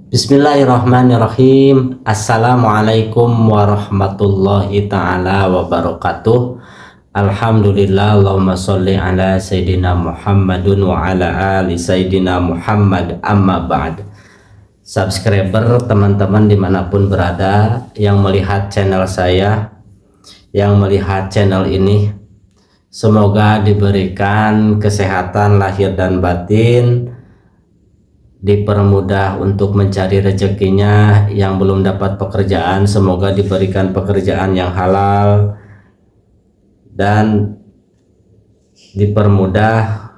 Bismillahirrahmanirrahim. Assalamualaikum warahmatullahi ta'ala wabarakatuh. Alhamdulillah, Allahumma sholli ala Sayyidina Muhammadun wa ala ali Sayyidina Muhammad, amma ba'd. Subscriber teman-teman dimanapun berada yang melihat channel saya, yang melihat channel ini, semoga diberikan kesehatan lahir dan batin, dipermudah untuk mencari rezekinya. Yang belum dapat pekerjaan, semoga diberikan pekerjaan yang halal dan dipermudah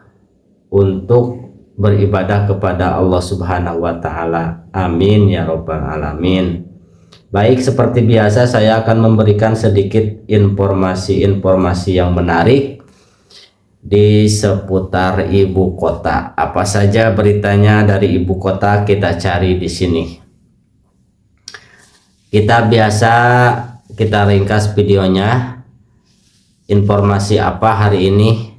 untuk beribadah kepada Allah Subhanahu wa Ta'ala. Amin ya Rabbal Alamin. Baik, seperti biasa saya akan memberikan sedikit informasi-informasi yang menarik di seputar ibu kota. Apa saja beritanya dari ibu kota kita cari di sini. Kita ringkas videonya. Informasi apa hari ini?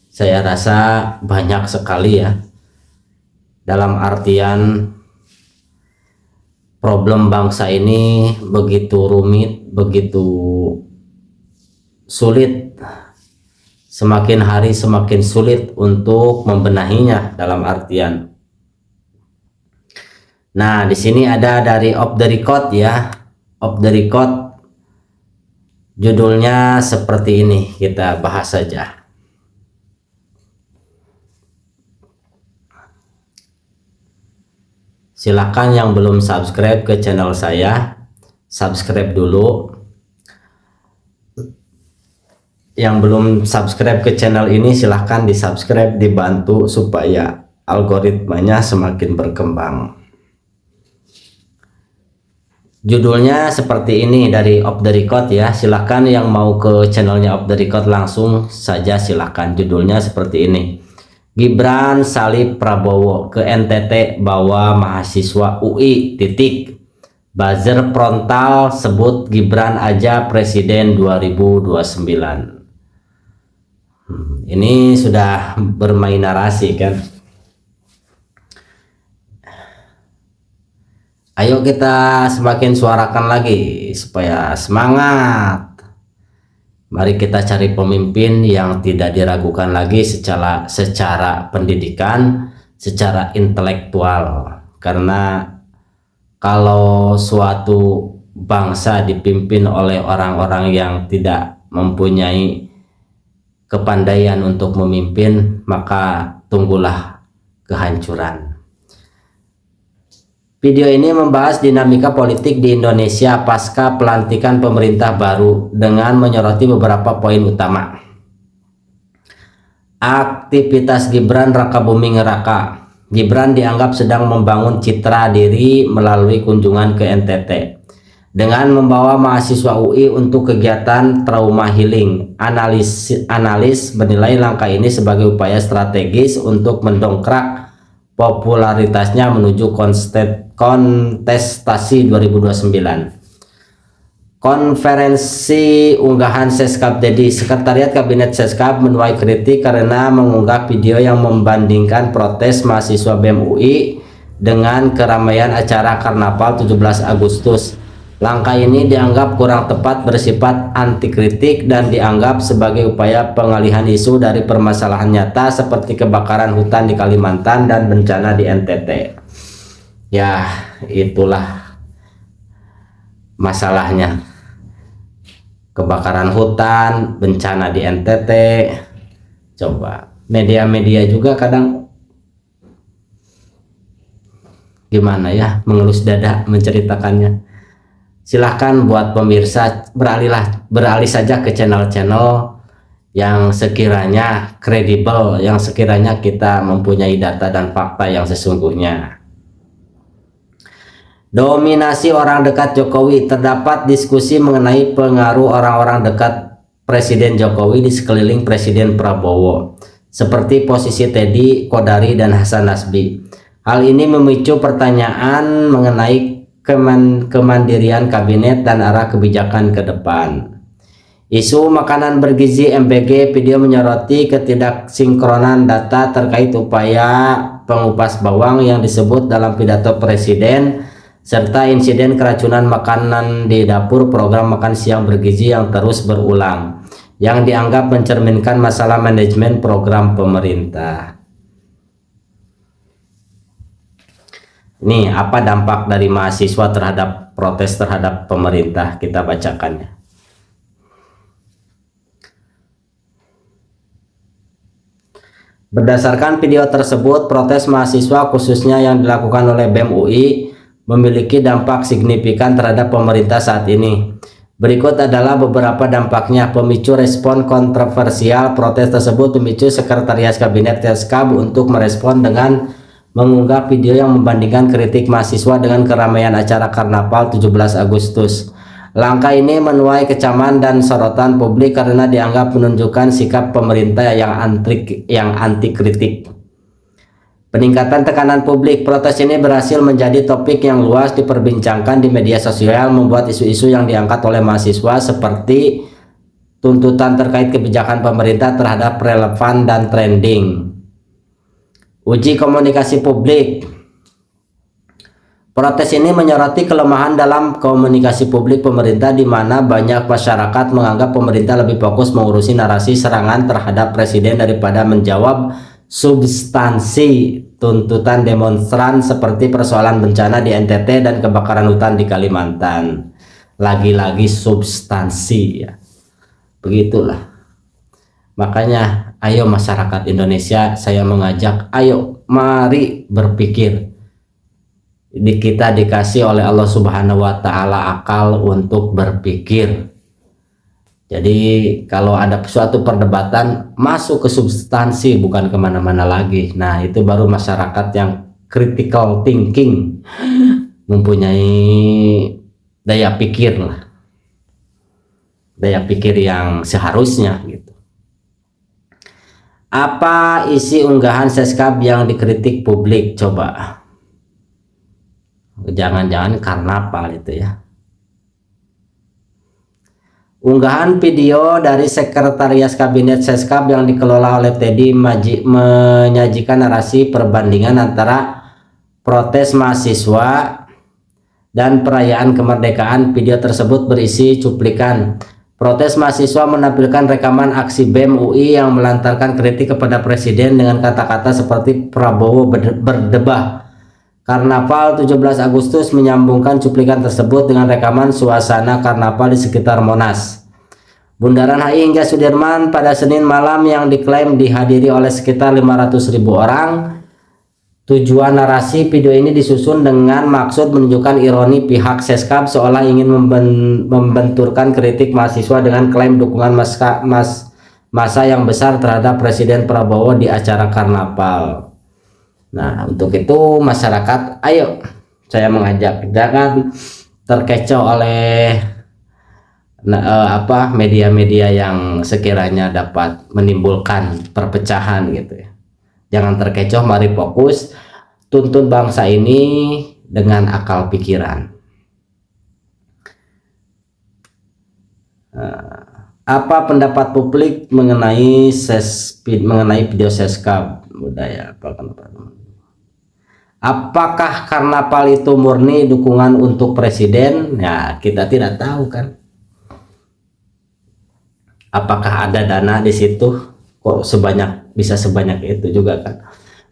Saya rasa banyak sekali ya. Dalam artian problem bangsa ini begitu rumit, begitu sulit. Semakin hari semakin sulit untuk membenahinya, dalam artian. Nah, di sini ada dari off the record ya. Off the record judulnya seperti ini, kita bahas saja. Silakan yang belum subscribe ke channel saya, subscribe dulu. Yang belum subscribe ke channel ini silahkan di subscribe, dibantu supaya algoritmanya semakin berkembang. Judulnya seperti ini dari off the record ya. Silahkan yang mau ke channelnya off the record langsung saja silahkan. Judulnya seperti ini: Gibran salib Prabowo, ke NTT bawa mahasiswa UI titik. Buzzer frontal sebut Gibran aja presiden 2029. Ini sudah bermain narasi kan. Ayo kita semakin suarakan lagi supaya semangat. Mari kita cari pemimpin yang tidak diragukan lagi secara pendidikan, secara intelektual. Karena kalau suatu bangsa dipimpin oleh orang-orang yang tidak mempunyai kepandaian untuk memimpin, maka tunggulah kehancuran. Video ini membahas dinamika politik di Indonesia pasca pelantikan pemerintah baru dengan menyoroti beberapa poin utama. Aktivitas Gibran raka bumi ngeraka. Gibran dianggap sedang membangun citra diri melalui kunjungan ke NTT dengan membawa mahasiswa UI untuk kegiatan trauma healing. Analis menilai langkah ini sebagai upaya strategis untuk mendongkrak popularitasnya menuju kontestasi 2029. Konferensi unggahan Seskap Dedi. Sekretariat Kabinet Seskap menuai kritik karena mengunggah video yang membandingkan protes mahasiswa BEM UI dengan keramaian acara Karnaval 17 Agustus. Langkah ini dianggap kurang tepat, bersifat anti kritik, dan dianggap sebagai upaya pengalihan isu dari permasalahan nyata seperti kebakaran hutan di Kalimantan dan bencana di NTT. Ya, itulah masalahnya. Kebakaran hutan, bencana di NTT. Coba, media-media juga kadang gimana ya, mengelus dada menceritakannya. Silahkan buat pemirsa beralih saja ke channel-channel yang sekiranya kredibel, yang sekiranya kita mempunyai data dan fakta yang sesungguhnya. Dominasi orang dekat Jokowi. Terdapat diskusi mengenai pengaruh orang-orang dekat Presiden Jokowi di sekeliling Presiden Prabowo, seperti posisi Teddy Kodari dan Hasan Nasbi. Hal ini memicu pertanyaan mengenai kemandirian kabinet dan arah kebijakan ke depan. Isu makanan bergizi MBG. Video menyoroti ketidaksinkronan data terkait upaya pengupas bawang yang disebut dalam pidato presiden, serta insiden keracunan makanan di dapur program makan siang bergizi yang terus berulang, yang dianggap mencerminkan masalah manajemen program pemerintah. Ini apa dampak dari mahasiswa terhadap protes terhadap pemerintah? Kita bacakannya. Berdasarkan video tersebut, protes mahasiswa khususnya yang dilakukan oleh BEM UI memiliki dampak signifikan terhadap pemerintah saat ini. Berikut adalah beberapa dampaknya. Pemicu respon kontroversial. Protes tersebut memicu Sekretariat Kabinet Seskab untuk merespon dengan mengunggah video yang membandingkan kritik mahasiswa dengan keramaian acara Karnaval 17 Agustus. Langkah ini menuai kecaman dan sorotan publik karena dianggap menunjukkan sikap pemerintah yang anti kritik. Peningkatan tekanan publik. Protes ini berhasil menjadi topik yang luas diperbincangkan di media sosial, membuat isu-isu yang diangkat oleh mahasiswa seperti tuntutan terkait kebijakan pemerintah terhadap relevan dan trending. Uji komunikasi publik. Protes ini menyoroti kelemahan dalam komunikasi publik pemerintah, di mana banyak masyarakat menganggap pemerintah lebih fokus mengurusi narasi serangan terhadap presiden daripada menjawab substansi tuntutan demonstran seperti persoalan bencana di NTT dan kebakaran hutan di Kalimantan. Lagi-lagi substansi, ya. Begitulah. Makanya ayo masyarakat Indonesia, saya mengajak, ayo mari berpikir. Kita dikasih oleh Allah Subhanahu wa Ta'ala akal untuk berpikir. Jadi kalau ada suatu perdebatan, masuk ke substansi, bukan kemana-mana lagi. Nah, itu baru masyarakat yang critical thinking, mempunyai daya pikir lah, daya pikir yang seharusnya gitu. Apa isi unggahan Seskab yang dikritik publik? Coba. Jangan-jangan Karnaval itu ya. Unggahan video dari Sekretariat Kabinet Seskab yang dikelola oleh Teddy menyajikan narasi perbandingan antara protes mahasiswa dan perayaan kemerdekaan. Video tersebut berisi cuplikan protes mahasiswa menampilkan rekaman aksi BEM UI yang melantarkan kritik kepada presiden dengan kata-kata seperti Prabowo berdebah. Karnaval 17 Agustus menyambungkan cuplikan tersebut dengan rekaman suasana karnaval di sekitar Monas, Bundaran HI hingga Sudirman pada Senin malam yang diklaim dihadiri oleh sekitar 500.000 orang. Tujuan narasi video ini disusun dengan maksud menunjukkan ironi pihak Seskab seolah ingin membenturkan kritik mahasiswa dengan klaim dukungan massa yang besar terhadap Presiden Prabowo di acara Karnaval. Nah, untuk itu masyarakat, ayo saya mengajak, jangan terkecoh oleh media-media yang sekiranya dapat menimbulkan perpecahan gitu ya. Jangan terkecoh, mari fokus tuntun bangsa ini dengan akal pikiran. Apa pendapat publik mengenai video Seskab budaya? Apakah Karnaval itu murni dukungan untuk presiden? Ya, kita tidak tahu kan. Apakah ada dana di situ? Kok bisa sebanyak itu juga kan.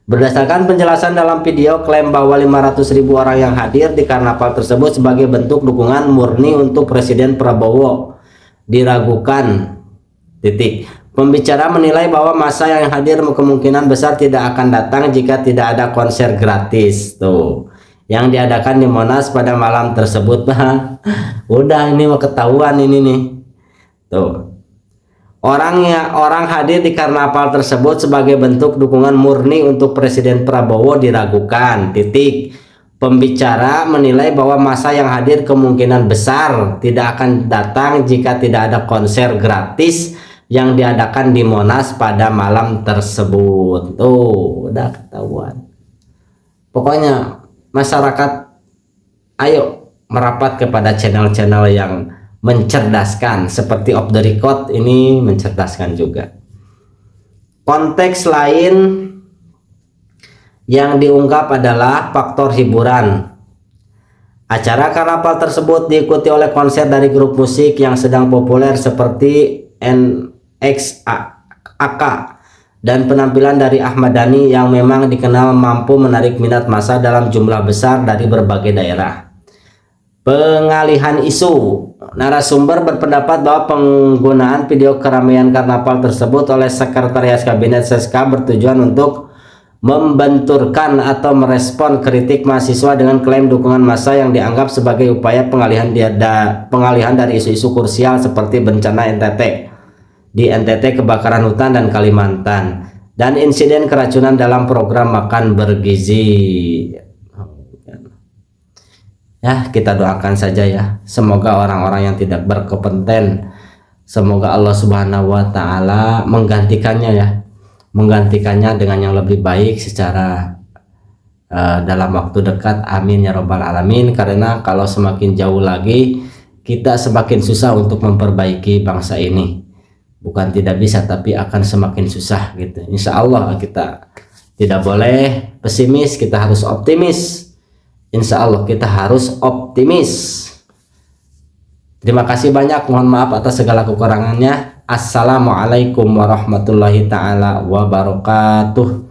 Berdasarkan penjelasan dalam video, klaim bahwa 500.000 orang yang hadir di karnaval tersebut sebagai bentuk dukungan murni untuk Presiden Prabowo diragukan. Pembicara menilai bahwa massa yang hadir kemungkinan besar tidak akan datang jika tidak ada konser gratis tuh yang diadakan di Monas pada malam tersebut. Udah, ini mau ketahuan ini nih tuh. Orang hadir di karnaval tersebut sebagai bentuk dukungan murni untuk Presiden Prabowo diragukan. Pembicara menilai bahwa massa yang hadir kemungkinan besar tidak akan datang jika tidak ada konser gratis yang diadakan di Monas pada malam tersebut. Tuh, udah ketahuan. Pokoknya masyarakat, ayo merapat kepada channel-channel yang mencerdaskan, seperti Off the Record ini mencerdaskan juga. Konteks lain Yang diungkap adalah faktor hiburan. Acara karnaval tersebut diikuti oleh konser dari grup musik yang sedang populer seperti NXAK dan penampilan dari Ahmad Dhani yang memang dikenal mampu menarik minat massa dalam jumlah besar dari berbagai daerah. Pengalihan isu. Narasumber berpendapat bahwa penggunaan video keramaian karnaval tersebut oleh Sekretariat Kabinet Seskap bertujuan untuk membenturkan atau merespon kritik mahasiswa dengan klaim dukungan massa yang dianggap sebagai upaya pengalihan dari isu-isu krusial seperti bencana di NTT, kebakaran hutan dan Kalimantan, dan insiden keracunan dalam program makan bergizi. Ya, kita doakan saja ya, semoga orang-orang yang tidak berkompeten, semoga Allah Subhanahu wa Ta'ala menggantikannya dengan yang lebih baik secara dalam waktu dekat. Amin ya robbal alamin. Karena kalau semakin jauh lagi kita semakin susah untuk memperbaiki bangsa ini. Bukan tidak bisa, tapi akan semakin susah gitu. Insya Allah kita tidak boleh pesimis, kita harus optimis. Insya Allah kita harus optimis. Terima kasih banyak, mohon maaf atas segala kekurangannya. Assalamualaikum warahmatullahi taala wabarakatuh.